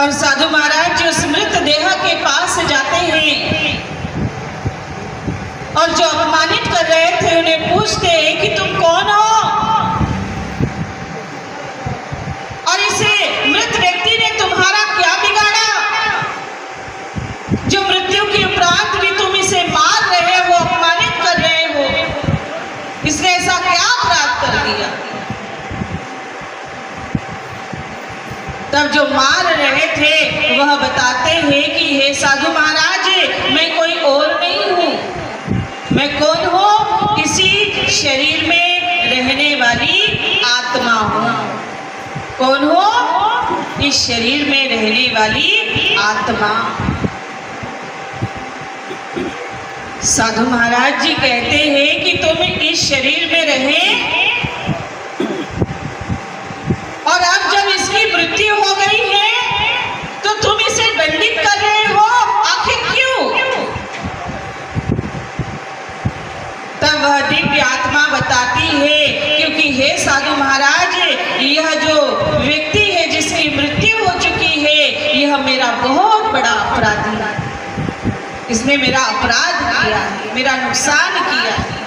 और साधु महाराज जी उस मृत देह के पास जाते हैं और जो अपमानित कर रहे थे उन्हें पूछते हैं कि तुम कौन हो। और इसे मृत व्यक्ति ने तुम्हारा क्या बिगाड़ा जो मृत्यु के उपरांत भी तुम इसे मार रहे हो, अपमानित कर रहे हो? इसने ऐसा क्या अपराध कर दिया? तब जो मार रहे थे वह बताते हैं कि हे साधु महाराज, मैं कोई और नहीं हूँ। मैं कौन हूँ? इसी शरीर में रहने वाली आत्मा हूँ। कौन हो? इस शरीर में रहने वाली आत्मा। साधु महाराज जी कहते हैं कि तुम इस शरीर में रहे और अब जब इसकी मृत्यु हो गई है तो तुम इसे दंडित कर रहे हो, आखिर क्यों? तब वह दिव्य आत्मा बताती है क्योंकि हे साधु महाराज, यह जो व्यक्ति है जिसकी मृत्यु हो चुकी है, यह मेरा बहुत बड़ा अपराधी है। इसने मेरा अपराध किया है, मेरा नुकसान किया है।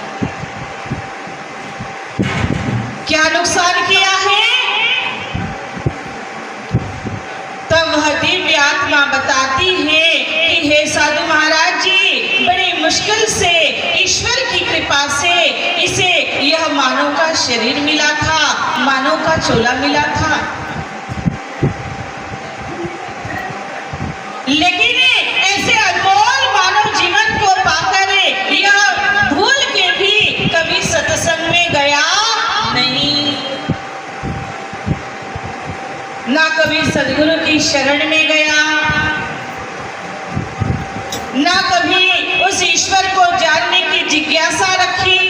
क्या नुकसान किया है? तब वह दिव्य आत्मा बताती है कि हे साधु महाराज जी, बड़ी मुश्किल से ईश्वर की कृपा से इसे यह मानव का शरीर मिला था, मानव का चोला मिला था। लेकिन ऐसे अनमोल मानव जीवन को पाकर यह भूल के भी कभी सत्संग में गया नहीं, ना कभी सद्गुरु की शरण में गया, ना कभी उस ईश्वर को जानने की जिज्ञासा रखी,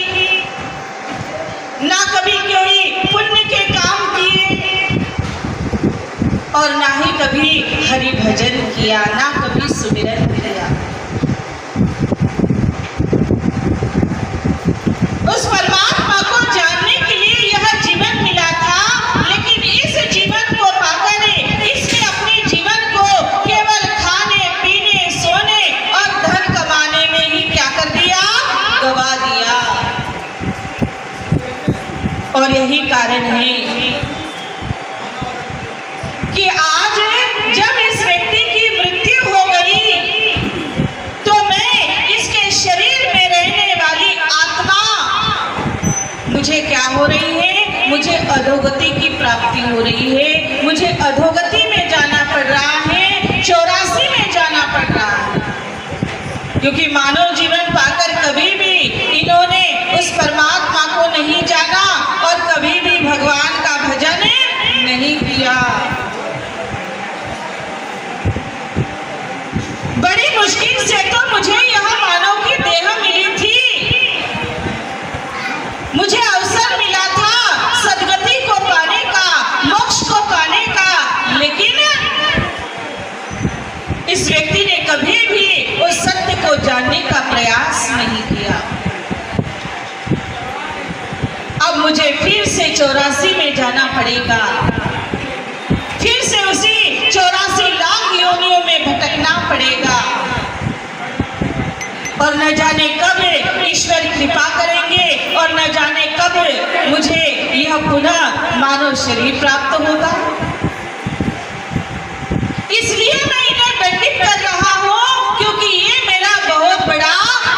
ना कभी कोई पुण्य के काम किए और ना ही कभी हरि भजन किया, ना कभी सुमिरन किया। उस परमात्मा को जानने के लिए यह जीवन मिला था, लेकिन इस जीवन को पाकर इसने अपने जीवन को केवल खाने पीने सोने और धन कमाने में ही क्या कर दिया? गवा दिया। और यही कारण है कि आज जब इस व्यक्ति की मृत्यु हो गई तो मैं इसके शरीर में रहने वाली आत्मा, मुझे क्या हो रही है? मुझे अधोगति की प्राप्ति हो रही है। मुझे अधोगति में जाना पड़ रहा है, 84 में जाना पड़ रहा है, क्योंकि मानव जीवन पाकर कभी भी इन्होंने उस परमात्मा को नहीं जाना और कभी भी भगवान का भजन नहीं किया। बड़ी मुश्किल से तो मुझे यह मानव की देह मिली थी, मुझे अवसर मिला था सद्गति को पाने का, मोक्ष को पाने का, लेकिन इस व्यक्ति ने कभी भी उस सत्य को जानने का प्रयास नहीं किया। अब मुझे फिर से 84 में जाना पड़ेगा, फिर से उसी 84 लाख योनियों में भटकना पड़ेगा और न जाने कब ईश्वर कृपा करेंगे और न जाने कब मुझे यह पुनः मानव शरीर प्राप्त होगा। इसलिए मैं इन्हें दंडित कर रहा हूँ क्योंकि ये मेरा बहुत बड़ा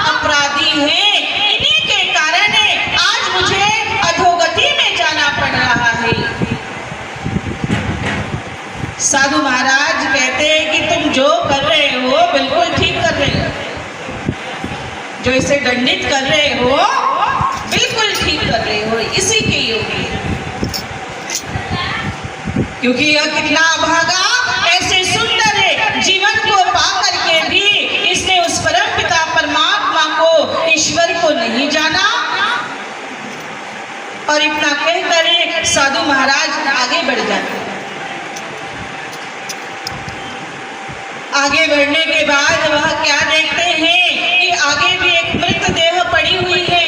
अपराधी है। इन्हीं के कारण आज मुझे अधोगति में जाना पड़ रहा है। साधु महाराज कहते हैं कि तुम जो कर रहे हो बिल्कुल ठीक कर रहे हो, जो इसे दंडित कर रहे हो बिल्कुल ठीक कर रहे हो, इसी के योग्य है। क्योंकि यह कितना अभागा, ऐसे सुंदर जीवन को पाकर के भी इसने उस परम पिता परमात्मा को, ईश्वर को नहीं जाना। और इतना कहकर साधु महाराज आगे बढ़ जाते। आगे बढ़ने के बाद वह क्या देखते हैं कि आगे भी एक मृत देह पड़ी हुई है,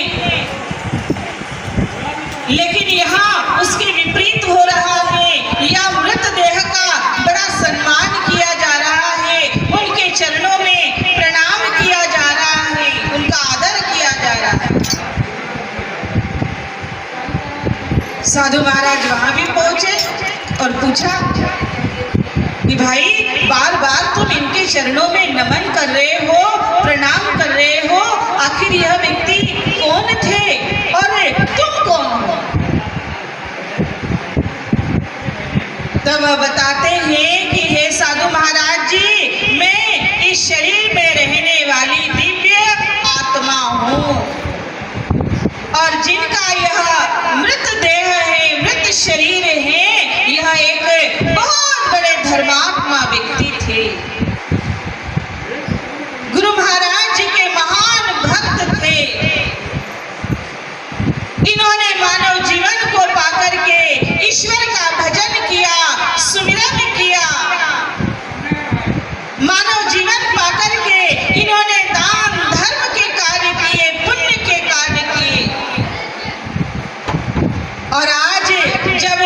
लेकिन यहाँ उसके विपरीत हो रहा है। या मृत देह का बड़ा सम्मान किया साधु महाराज वहां भी पहुंचे और पूछा कि भाई बार बार तुम इनके चरणों में नमन कर रहे हो, प्रणाम कर रहे हो, आखिर यह व्यक्ति कौन थे और तुम कौन हो? तब वह बताते हैं कि हे साधु महाराज जी, मैं इस शरीर में रहने वाली दिव्य आत्मा हूँ और जिनका यह मृत देह है, मृत शरीर है, यह एक बहुत बड़े धर्मात्मा व्यक्ति थे। गुरु महाराज जी के महान भक्त थे। इन्होंने मानव जीवन को पाकर के ईश्वर का भजन किया, सुमिरन किया। मानव जीवन पाकर के इन्होंने दान धर्म के कार्य किए, पुण्य के कार्य किए और आज जब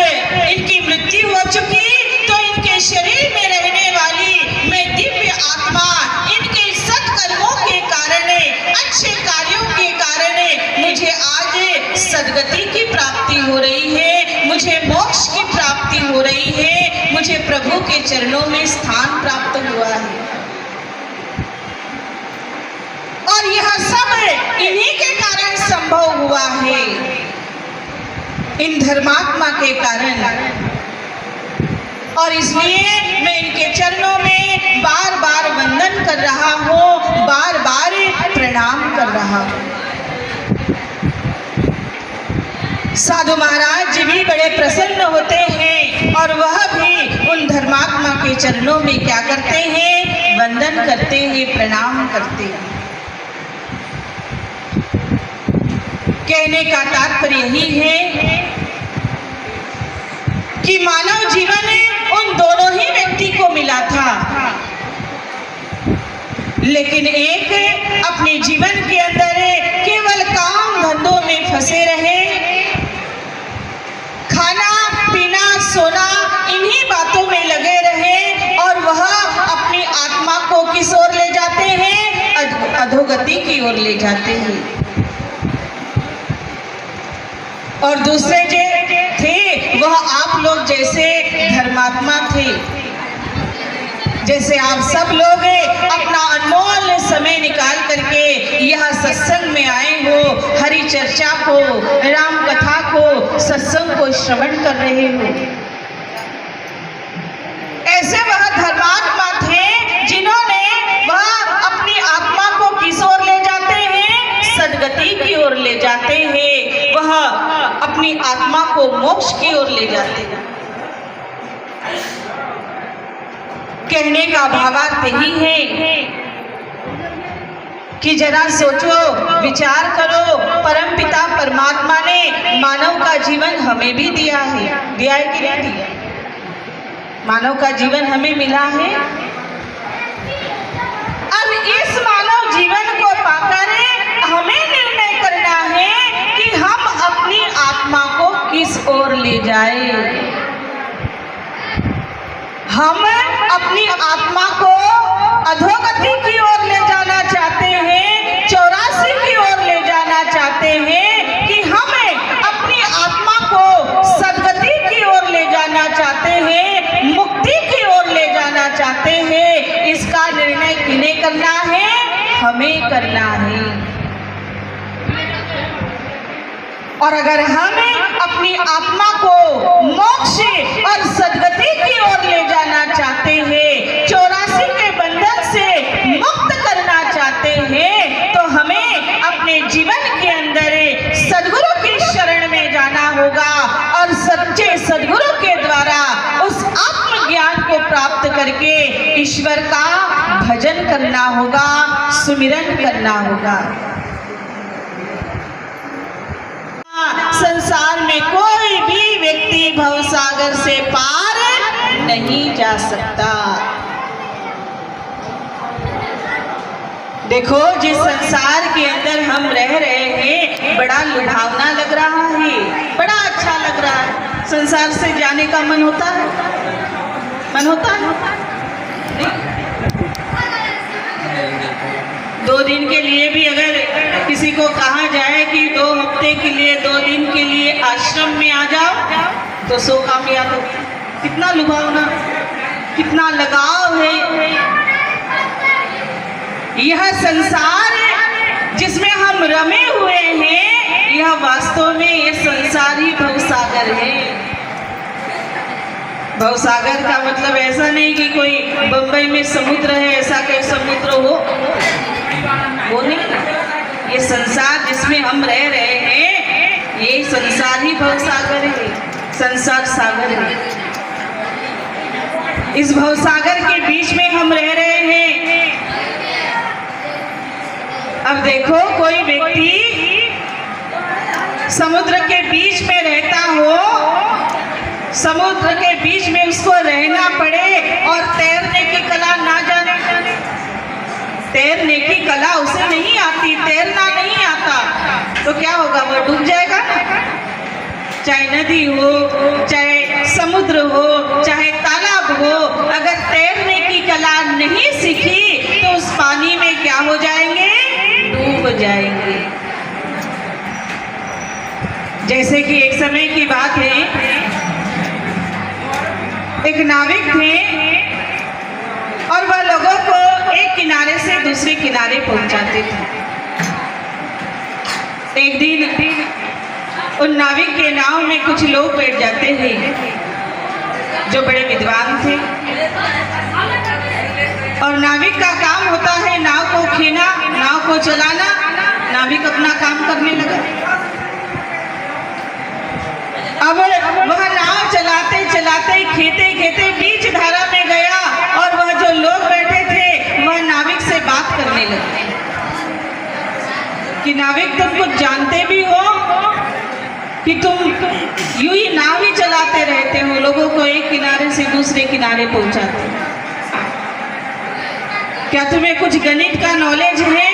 इनकी मृत्यु हो चुकी तो इनके शरीर में रहने वाली मैं दिव्य आत्मा इनके सत्कर्मों के कारण, अच्छे कार्यों के कारण मुझे आज सद्गति की प्राप्ति हो रही है, मुझे मोक्ष की प्राप्ति हो रही है, मुझे प्रभु के चरणों में स्थान प्राप्त हुआ है। और यह सब इन्हीं के कारण संभव हुआ है, इन धर्मात्मा के कारण। और इसलिए मैं इनके चरणों में बार बार वंदन कर रहा हूँ, बार बार प्रणाम कर रहा हूँ। साधु महाराज जी भी बड़े प्रसन्न होते हैं और वह भी उन धर्मात्मा के चरणों में क्या करते हैं? वंदन करते हैं, प्रणाम करते हैं। कहने का तात्पर्य यही है कि मानव जीवन उन दोनों ही व्यक्ति को मिला था, लेकिन एक अपने जीवन के अंदर केवल काम धंधों में फंसे रहे, खाना पीना सोना इन्हीं बातों में लगे रहे और वह अपनी आत्मा को किस ओर ले जाते हैं? अधोगति की ओर ले जाते हैं। और दूसरे जो थे वह आप लोग जैसे धर्मात्मा थे, जैसे आप सब लोग अपना अनमोल समय निकाल करके यह सत्संग में आए हो, हरि चर्चा को, राम कथा को, सत्संग को श्रवण कर रहे हो। ऐसे वह धर्मात्मा थे जिन्होंने वह अपनी आत्मा को किस ओर ले जाते हैं? सद्गति की ओर ले जाते हैं, वह अपनी आत्मा को मोक्ष की ओर ले जाते हैं। कहने का भावार्थ यही है कि जरा सोचो, विचार करो, परमपिता परमात्मा ने मानव का जीवन हमें भी दिया है कि नहीं दिया? मानव का जीवन हमें मिला है। अब इस मानव जीवन को पाकर हमें निर्णय करना है कि हम अपनी आत्मा को किस ओर ले जाए। हम अपनी आत्मा को अधोगति की ओर ले जाना चाहते हैं, 84 की ओर ले जाना चाहते हैं, कि हम अपनी आत्मा को सद्गति की ओर ले जाना चाहते हैं, मुक्ति की ओर ले जाना चाहते हैं। इसका निर्णय किन्हें करना है? हमें करना है। और अगर हम अपनी आत्मा को मोक्ष और सद्गति की ओर ले जाना चाहते हैं, 84 के बंधन से मुक्त करना चाहते हैं, तो हमें अपने जीवन के अंदर सद्गुरु की शरण में जाना होगा और सच्चे सद्गुरु के द्वारा उस आत्मज्ञान को प्राप्त करके ईश्वर का भजन करना होगा, सुमिरन करना होगा। संसार में कोई भी व्यक्ति भवसागर से पार नहीं जा सकता। देखो, जिस संसार के अंदर हम रह रहे हैं बड़ा लुभावना लग रहा है, बड़ा अच्छा लग रहा है। संसार से जाने का मन होता है? मन होता है? नहीं? 2 दिन के लिए भी अगर किसी को कहा जाए कि 2 हफ्ते के लिए 2 दिन के लिए आश्रम में आ जाओ तो 100 काम याद हो। कितना लुभावना, कितना लगाव है। यह संसार जिसमें हम रमे हुए हैं, यह वास्तव में ये संसार ही भवसागर है। भवसागर का मतलब ऐसा नहीं कि कोई बंबई में समुद्र है, ऐसा कोई समुद्र हो, वो नहीं। ये संसार जिसमें हम रह रहे हैं, ये संसार ही भवसागर है, संसार सागर है। इस भवसागर के बीच में हम रह रहे हैं। अब देखो, कोई व्यक्ति समुद्र के बीच में रहता हो, समुद्र के बीच में उसको रहना पड़े और तैरने की कला ना जाने, तैरने की कला उसे नहीं आती, तैरना नहीं आता, तो क्या होगा? वो डूब जाएगा। चाहे नदी हो, चाहे समुद्र हो, चाहे तालाब हो, अगर तैरने की कला नहीं सीखी तो उस पानी में क्या हो जाएंगे? डूब जाएंगे। जैसे कि एक समय की बात है, एक नाविक थे और वह लोगों को एक किनारे से दूसरे किनारे पहुंचाते थे। एक दिन उन नाविक के नाव में कुछ लोग बैठ जाते थे जो बड़े विद्वान थे, और नाविक का काम होता है नाव को खींचना, नाव को चलाना। नाविक अपना काम करने लगा। अब वह नाव चलाते चलाते खेते खेते बीच धारा में गया और वह जो लोग बैठे थे वह नाविक से बात करने लगे कि नाविक, तुम कुछ जानते भी हो कि तुम यूं ही नाव ही चलाते रहते हो, लोगों को एक किनारे से दूसरे किनारे पहुंचाते हो। क्या तुम्हें कुछ गणित का नॉलेज है?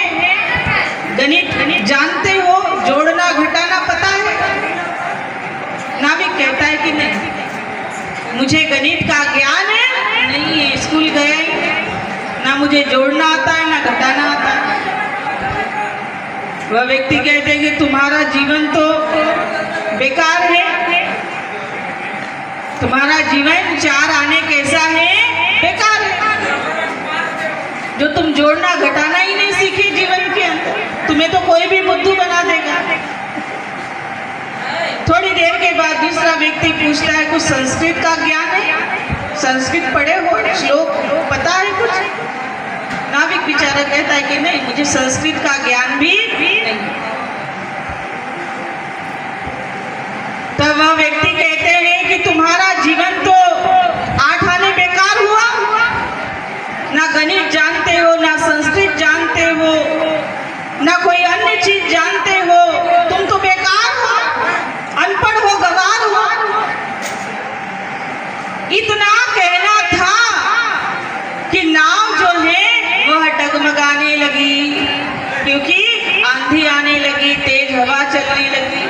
गणित जानते हो? जोड़ना घटाना पता है? नाविक कहता है कि नहीं, मुझे गणित का ज्ञान है नहीं है, स्कूल गया ही ना, मुझे जोड़ना आता है ना घटाना आता है। वह व्यक्ति कहते हैं कि तुम्हारा जीवन तो बेकार है, तुम्हारा जीवन 4 आने कैसा है? बेकार है। जो तुम जोड़ना घटाना ही नहीं सीखे जीवन के अंदर, तुम्हें तो कोई भी बुद्धू बना देगा। थोड़ी देर के बाद दूसरा व्यक्ति पूछता है, कुछ संस्कृत का ज्ञान है? संस्कृत पढ़े हो? श्लोक पता है कुछ? नाविक बेचारा कहता है कि नहीं, मुझे संस्कृत का ज्ञान भी नहीं। तब वह व्यक्ति कहते हैं कि तुम्हारा जीवन तो 8 आने बेकार हुआ, ना गणित जानते हो, ना संस्कृत जानते हो, ना कोई अन्य चीज जानते हो, तुम तो बेकार हो, अनपढ़ हो, गंवार हो। इतना कहना था कि नाव जो है वह डगमगाने लगी, क्योंकि आंधी आने लगी, तेज हवा चलने लगी।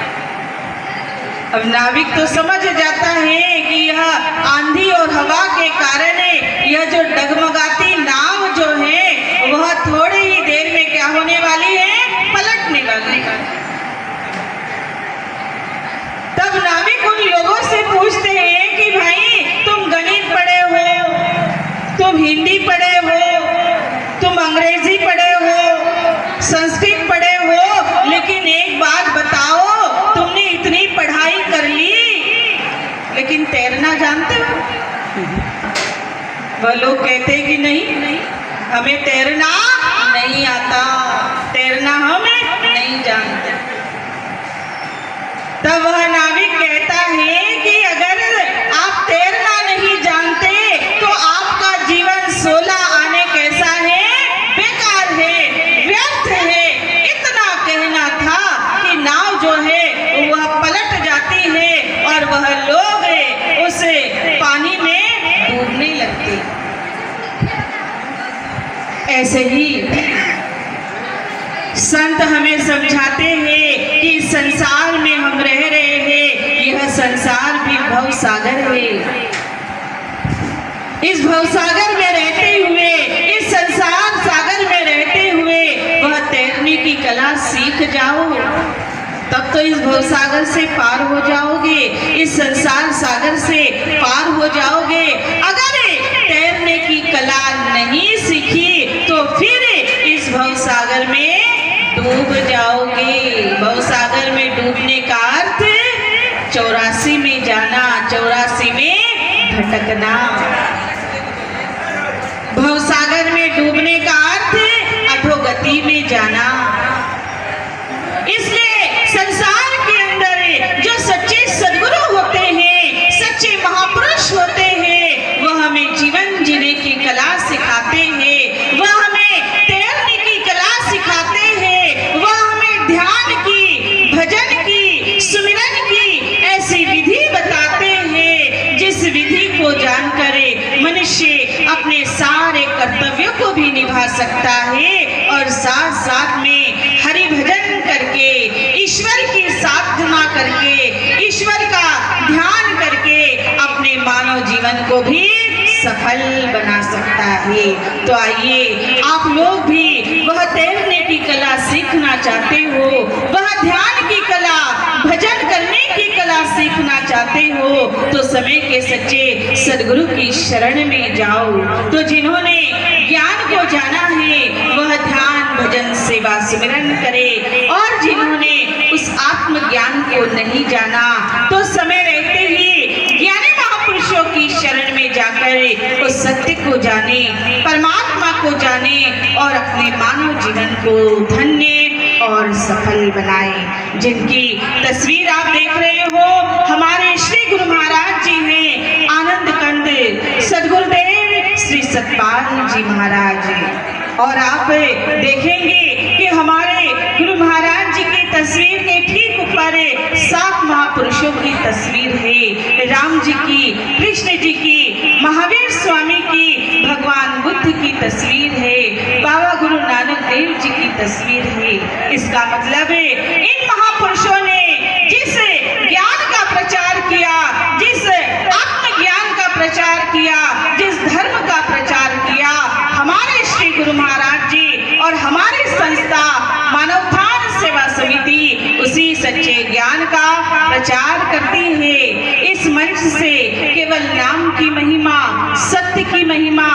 अब नाविक तो समझ जाता है कि यह आंधी और हवा के कारण यह जो डगमगाती नाव जो है वह थोड़ी ही देर में क्या होने वाली है? पलटने वाली है। तब नाविक उन लोगों से पूछते हैं कि भाई, तुम गणित पढ़े हो, तुम हिंदी पढ़े हो, तुम अंग्रेजी पढ़े हो, संस्कृत पढ़े हो, लेकिन एक बात बताओ, तुमने इतनी पढ़ाई कर ली लेकिन तैरना जानते हो? वह लोग कहते हैं कि नहीं, हमें तैरना नहीं आता, तैरना हमें नहीं जानते। तब वह नाविक कहता है कि अगर आप तैरना नहीं जानते तो आपका जीवन 16 आने कैसा है? बेकार है, व्यर्थ है। इतना कहना था कि नाव जो है वह पलट जाती है और वह लोग उसे पानी में डूबने लगते। ऐसे ही संत हमें समझाते हैं कि संसार में हम रह रहे हैं, यह संसार भी भवसागर है। इस भवसागर में रहते हुए, इस संसार सागर में रहते हुए वह तैरने की कला सीख सीख जाओ तब तो इस भवसागर से पार हो जाओगे, इस संसार सागर से पार हो जाओगे। अगर तैरने की कला नहीं सीखी तो फिर इस भवसागर में डूब जाओगे। भवसागर में डूबने का अर्थ 84 में जाना, 84 में भटकना। भवसागर में डूबने का अर्थ अधोगति में जाना। इसलिए संसार के अंदर जो सच्चे सद्गुरु होते हैं, सच्चे महापुरुष होते हैं, वह हमें जीवन जीने की कला सिखाते हैं, वह हमें तैरने की कला सिखाते हैं, वह हमें ध्यान की, भजन की, सुमिरन की ऐसी विधि बताते हैं जिस विधि को जानकर मनुष्य अपने सारे कर्तव्यों को भी निभा सकता है और साथ साथ में हरि भजन करके, ईश्वर की साधना करके, ईश्वर का ध्यान करके अपने मानव जीवन को भी सफल बना सकता है। तो आइए आप लोग भी वह तैरने की कला सीखना चाहते हो, वह ध्यान की कला, भजन करने की कला सीखना चाहते हो तो समय के सच्चे सद्गुरु की शरण में जाओ। तो जिन्होंने ज्ञान को जाना है वह ध्यान, भजन, सेवा, सिमरन करे, और जिन्होंने उस आत्मज्ञान को नहीं जाना तो समय रहते ही ज्ञानी महापुरुषों की शरण में जाकर उस सत्य को जाने, परमात्मा को जाने और अपने मानव जीवन को धन्य और सफल बनाए। जिनकी तस्वीर आप देख रहे हो हमारे श्री गुरु महाराज जी हैं, आनंद कंद सद्गुरुदेव श्री सतपाल जी महाराज। और आप देखेंगे कि हमारे गुरु महाराज जी की तस्वीर के ठीक ऊपर 7 महापुरुषों की तस्वीर है। राम जी की, कृष्ण जी की, महावीर स्वामी की, भगवान बुद्ध की तस्वीर है, बाबा गुरु नानक देव जी की तस्वीर है। इसका मतलब इन महापुरुषों ने जिस ज्ञान का प्रचार किया, जिस आत्मज्ञान का प्रचार किया, जिस धर्म का प्रचार किया, हमारे श्री गुरु महाराज जी और हमारी संस्था मानवतान सेवा समिति उसी सच्चे ज्ञान का प्रचार करती है। इस मंच से केवल नाम की महिमा, सत्य की महिमा,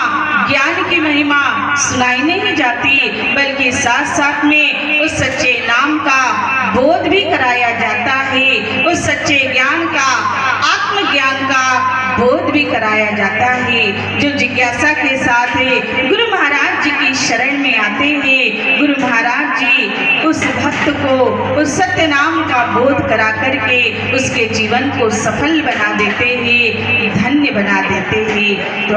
ज्ञान की महिमा सुनाई नहीं जाती, बल्कि साथ साथ में उस सच्चे नाम का बोध भी कराया जाता है, उस सच्चे ज्ञान का, आत्मज्ञान का बोध भी कराया जाता है। जो जिज्ञासा के साथ गुरु महाराज जी की शरण में आते हैं, गुरु महाराज जी उस भक्त को उस सत्य नाम का बोध करा करके उसके जीवन को सफल बना देते हैं, धन्य बना देते हैं।